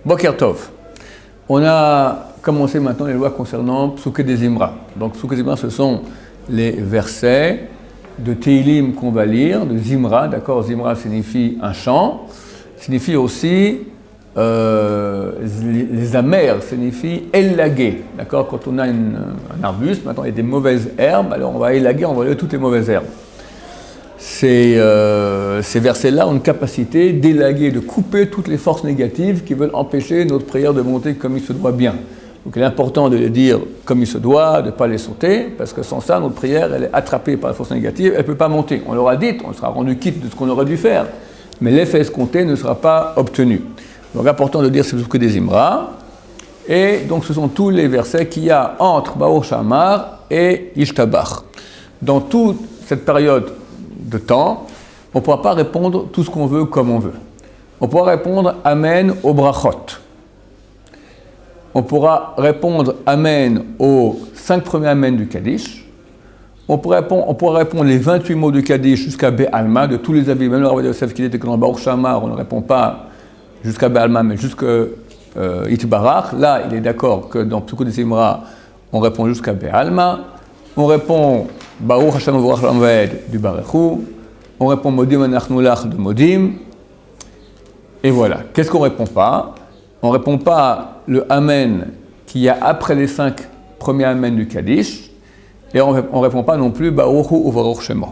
Boker Tov. On a commencé maintenant les lois concernant Psuké des Zimra. Donc Psuké des Zimra, ce sont les versets de Teilim qu'on va lire, de Zimra, d'accord? Zimra signifie un chant, signifie aussi les amers, signifie élaguer, d'accord? Quand on a un arbuste, maintenant il y a des mauvaises herbes, alors on va élaguer, on va enlever toutes les mauvaises herbes. Ces versets-là ont une capacité d'élaguer, de couper toutes les forces négatives qui veulent empêcher notre prière de monter comme il se doit bien. Donc il est important de les dire comme il se doit, de ne pas les sauter, parce que sans ça, notre prière, elle est attrapée par la force négative, elle ne peut pas monter. On l'aura dit, on sera rendu quitte de ce qu'on aurait dû faire, mais l'effet escompté ne sera pas obtenu. Donc important de dire c'est que des Zimra, et donc ce sont tous les versets qu'il y a entre Baruch Shamar et Yishtabach. Dans toute cette période de temps, on ne pourra pas répondre tout ce qu'on veut comme on veut. On pourra répondre Amen au brachot. On pourra répondre Amen aux 5 premiers Amen du Kaddish. On pourra répondre les 28 mots du Kaddish jusqu'à Be'alma, de tous les avis. Même le Rav Yosef qui dit que dans Baruch Shamar, on ne répond pas jusqu'à Be'alma, mais jusqu'à Yitbarach. Là, il est d'accord que dans Psuké des Zimra, on répond jusqu'à Be'alma. On répond Baruch Hashem Uvorach Lamved du Barechu. On répond Modim Anachnu Lach de Modim. Et voilà. Qu'est-ce qu'on ne répond pas? On ne répond pas le Amen qu'il y a après les 5 premiers Amen du Kaddish. Et on ne répond pas non plus Baruchu Uvorach Shemo.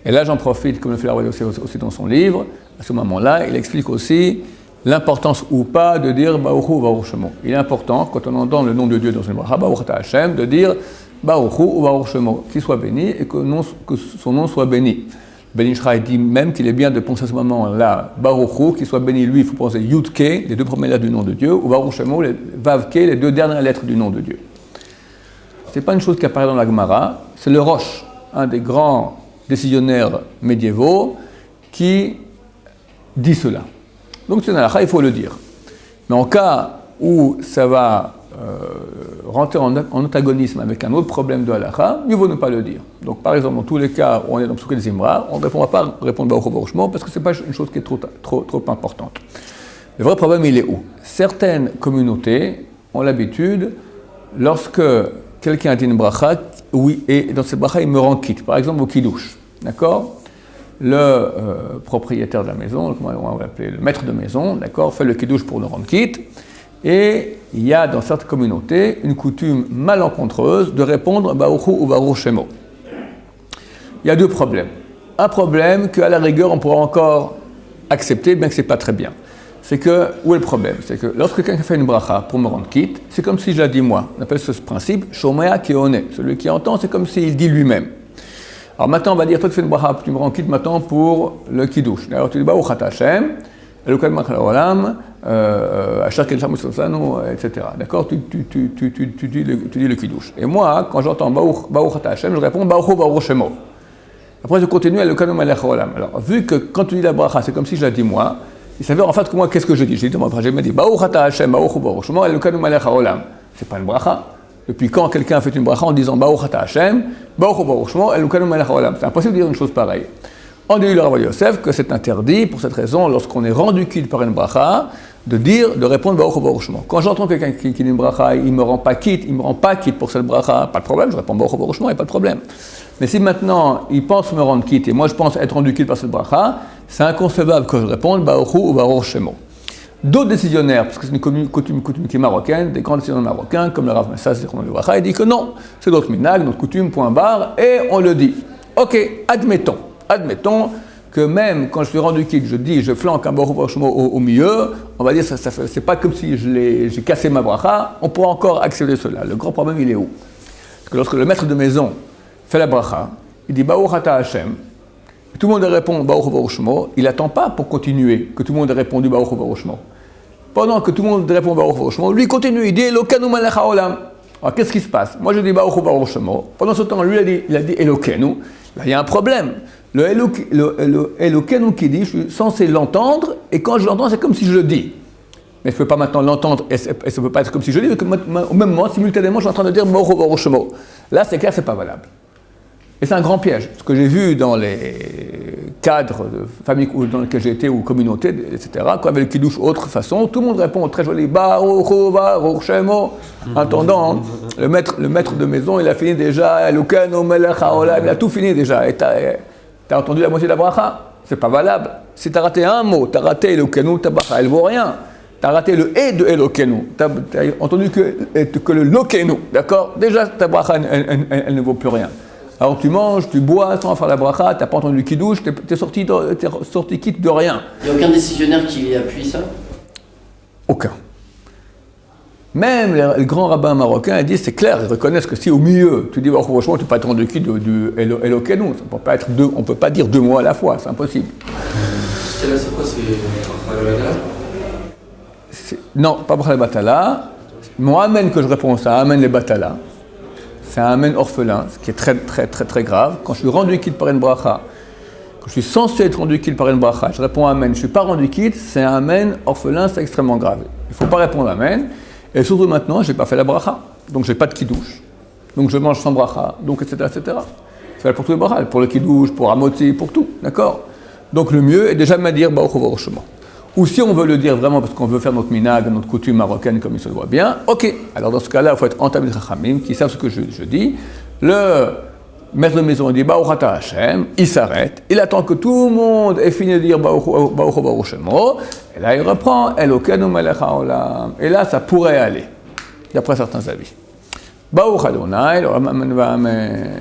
Et là, j'en profite, comme le fait la Rav Yosef aussi dans son livre. À ce moment-là, il explique aussi l'importance ou pas de dire Baruchu Uvorach Shemo. Il est important, quand on entend le nom de Dieu dans une bracha, Baruch Ata Hashem, de dire Baruchu ou Baruch Shemo, qu'il soit béni et que son nom soit béni. Ben Ishraï dit même qu'il est bien de penser à ce moment-là, Baruchu, qu'il soit béni, lui, il faut penser Yud-Ke, les 2 premières lettres du nom de Dieu, ou Baruch Shemo, Vav-Ke, les 2 dernières lettres du nom de Dieu. Ce n'est pas une chose qui apparaît dans la Gemara, c'est le Rosh, un des grands décisionnaires médiévaux, qui dit cela. Donc c'est une halakha, il faut le dire. Mais en cas où ça va rentrer en antagonisme avec un autre problème de halakha, mieux vaut ne pas le dire. Donc par exemple, dans tous les cas où on est dans Psuké des Zimra, on ne répondra pas répondre Baruch Baruch Shemo parce que ce n'est pas une chose qui est trop importante. Le vrai problème, il est où? Certaines communautés ont l'habitude, lorsque quelqu'un a dit une bracha, oui, et dans cette bracha, il me rend quitte. Par exemple, au kiddush, d'accord? Le propriétaire de la maison, comment on va l'appeler, le maître de maison, d'accord, fait le kiddush pour nous rendre quitte. Et il y a dans certaines communautés une coutume malencontreuse de répondre Baruchu ou Baruch Shemo. Il y a 2 problèmes. Un problème qu'à la rigueur on pourra encore accepter, bien que ce n'est pas très bien. C'est que, où est le problème? C'est que lorsque quelqu'un fait une bracha pour me rendre quitte, c'est comme si je la dis moi. On appelle ce principe Shomea Keone. Celui qui entend, c'est comme s'il dit lui-même. Alors maintenant on va dire, toi tu fais une bracha, tu me rends quitte maintenant pour le kiddush. Alors tu dis Baruch Ata Hashem, etc. D'accord? Tu dis le kiddush. Et moi, quand j'entends Baruch Ata Hashem, je réponds Baruch Baruch Shemo. Après, je continue à Elokeinu Melech Haolam. Alors, vu que quand tu dis la bracha, c'est comme si je la dis moi, il s'avère en fait que moi, qu'est-ce que je dis? Je dis dans ma bracha, je me dis Baruch Ata Hashem, Baruch Baruch Shemo, Elokeinu Melech Haolam. C'est pas une bracha. Depuis quand quelqu'un a fait une bracha en disant Baruch Ata Hashem, Baruch Baruch Shemo, Elokeinu Melech Haolam? C'est impossible de dire une chose pareille. On dit le Rav Yosef que c'est interdit, pour cette raison, lorsqu'on est rendu quitte par une bracha, de répondre Baruch Baruch Shemo. Quand j'entends quelqu'un qui dit une bracha, il ne me rend pas quitte pour cette bracha, pas de problème, je réponds Baruch Baruch Shemo, il n'y a pas de problème. Mais si maintenant il pense me rendre quitte et moi je pense être rendu quitte par cette bracha, c'est inconcevable que je réponde Baruch ou Baruch Shemo. D'autres décisionnaires, parce que c'est une coutume qui est marocaine, des grands décisionnaires marocains, comme le Rav Messas, il dit que non, c'est notre minhag, notre coutume, point barre, et on le dit. Ok, admettons que même quand je suis rendu quitte, je flanque un Baruch Baruch Shemo au milieu, on va dire c'est pas comme si j'ai cassé ma bracha, on pourra encore accepter cela. Le grand problème, il est où? Parce que lorsque le maître de maison fait la bracha, il dit Baruch Ata Hashem, et tout le monde répond Baruch Baruch Shemo, il n'attend pas pour continuer que tout le monde ait répondu Baruch Baruch Shemo. Pendant que tout le monde répond Baruch Baruch Shemo, lui continue, il dit Elokeinu Melech Haolam. Alors qu'est-ce qui se passe? Moi je dis Baruch Baruch Shemo, pendant ce temps, lui il a dit Elokeinu, là il y a un problème. Le Elokeinu qui dit, je suis censé l'entendre, et quand je l'entends, c'est comme si je le dis. Mais je ne peux pas maintenant l'entendre, et ça ne peut pas être comme si je le dis, parce que au même moment, simultanément, je suis en train de dire Baruch Baruch Shemo. Là, c'est clair, ce n'est pas valable. Et c'est un grand piège. Ce que j'ai vu dans les cadres de famille dans lesquels j'ai été, ou communautés, etc., quand avec le kiddush autre façon, tout le monde répond très joli, Baruch Baruch Shemo. Attendant, le maître de maison, il a fini déjà, Elokeinu melech haolam, il a tout fini déjà. Et t'as entendu la moitié de la bracha. C'est pas valable. Si t'as raté un mot, t'as raté Elokeinu, ta bracha, elle vaut rien. T'as raté le « et » de Elokeinu. T'as entendu que le « Lokeinu », d'accord? Déjà, ta bracha, elle ne vaut plus rien. Alors tu manges, tu bois sans faire la bracha, t'as pas entendu le kiddush, t'es sorti quitte de rien. Il n'y a aucun décisionnaire qui appuie ça? Aucun. Même les grands rabbins marocains, ils disent, c'est clair, ils reconnaissent que si au milieu, tu dis, oh, franchement, tu n'as pas entendu qui du Elokeinu, on ne peut pas dire 2 mots à la fois, c'est impossible. C'est quoi, c'est non, pas Brachal Batala. Mon amen que je réponds, c'est amen les Batala. C'est un amen orphelin, ce qui est très, très, très, très grave. Quand je suis rendu quitte par une bracha, quand je suis censé être rendu quitte par une bracha, je réponds amen, je ne suis pas rendu quitte, c'est un amen orphelin, c'est extrêmement grave. Il ne faut pas répondre amen. Et surtout maintenant, je n'ai pas fait la bracha. Donc je n'ai pas de kiddush. Donc je mange sans bracha, donc etc. etc. C'est pour tous les brachas, pour le kiddush, pour Amotzi, pour tout, d'accord? Donc le mieux est déjà de me dire Baruch Baruch Shemo. Ou si on veut le dire vraiment parce qu'on veut faire notre minag, notre coutume marocaine comme il se doit bien, ok. Alors dans ce cas-là, il faut être entamé de chachamim, qui savent ce que je dis. Le maître de maison dit Baruch Ata Hashem, il s'arrête, il attend que tout le monde ait fini de dire Baruch Baruch Shemo, et là il reprend Elokeinu melech haolam. Et là, ça pourrait aller, d'après certains avis. Baruch Adonai, Amen.